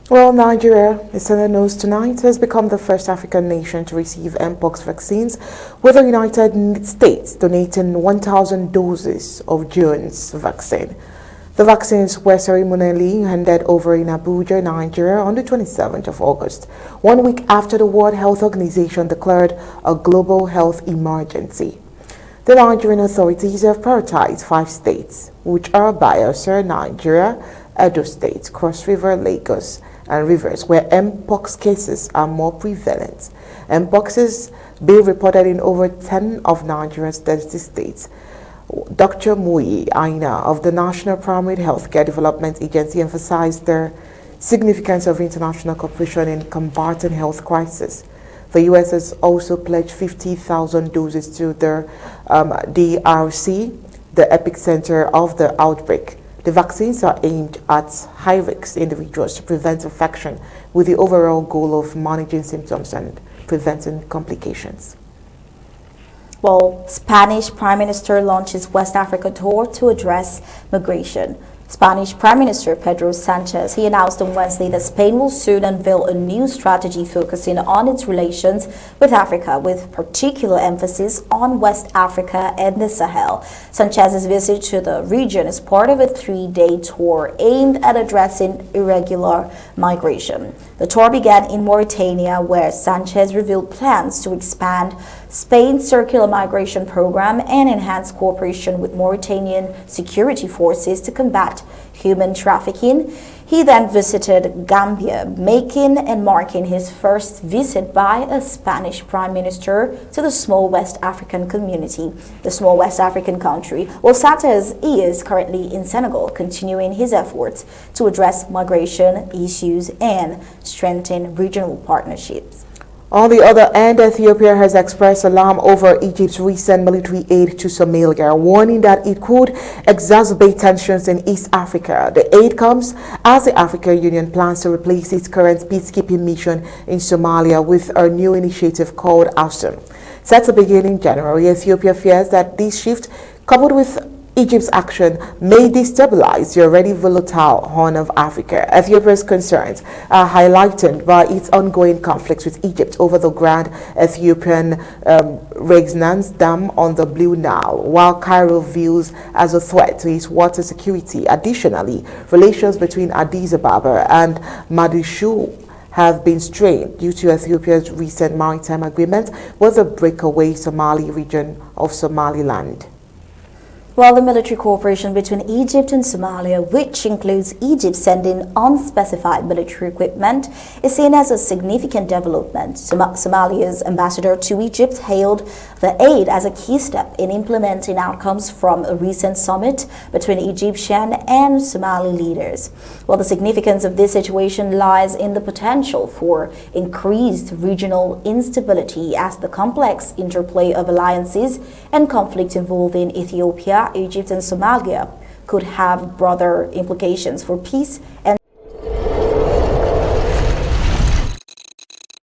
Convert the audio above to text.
Well, Nigeria is in the news tonight, has become the first African nation to receive Mpox vaccines, with the United States donating 1,000 doses of Jones vaccine. The vaccines were ceremonially handed over in Abuja, Nigeria on the 27th of August, 1 week after the World Health Organization declared a global health emergency. The Nigerian authorities have prioritized 5 states, which are Bayelsa, Nigeria, Edo State, Cross River, Lagos, and rivers where Mpox cases are more prevalent. Mpox is being reported in over 10 of Nigeria's 30 states. Dr. Muyi Aina of the National Primary Healthcare Development Agency emphasized the significance of international cooperation in combating health crisis. The U.S. has also pledged 50,000 doses to the DRC, the epicenter of the outbreak. The vaccines are aimed at high-risk individuals to prevent infection, with the overall goal of managing symptoms and preventing complications. Well, Spanish Prime Minister launches West Africa tour to address migration. Spanish Prime Minister Pedro Sanchez, he announced on Wednesday that Spain will soon unveil a new strategy focusing on its relations with Africa, with particular emphasis on West Africa and the Sahel. Sanchez's visit to the region is part of a 3-day tour aimed at addressing irregular migration. The tour began in Mauritania, where Sanchez revealed plans to expand Spain's circular migration program and enhance cooperation with Mauritanian security forces to combat human trafficking. He then visited Gambia, making and marking his first visit by a Spanish prime minister to the small West African community, the small West African country. Well, Sanchez is currently in Senegal, continuing his efforts to address migration issues and strengthen regional partnerships. On the other hand, Ethiopia has expressed alarm over Egypt's recent military aid to Somalia, warning that it could exacerbate tensions in East Africa. The aid comes as the African Union plans to replace its current peacekeeping mission in Somalia with a new initiative called ASUM. Set to begin in January, Ethiopia fears that this shift, coupled with Egypt's action, may destabilize the already volatile Horn of Africa. Ethiopia's concerns are highlighted by its ongoing conflicts with Egypt over the Grand Ethiopian Renaissance Dam on the Blue Nile, while Cairo views as a threat to its water security. Additionally, relations between Addis Ababa and Mogadishu have been strained due to Ethiopia's recent maritime agreement with the breakaway Somali region of Somaliland. Well, the military cooperation between Egypt and Somalia, which includes Egypt sending unspecified military equipment, is seen as a significant development. Somalia's ambassador to Egypt hailed the aid as a key step in implementing outcomes from a recent summit between Egyptian and Somali leaders. Well, the significance of this situation lies in the potential for increased regional instability as the complex interplay of alliances and conflicts involving Ethiopia, Egypt and Somalia could have broader implications for peace and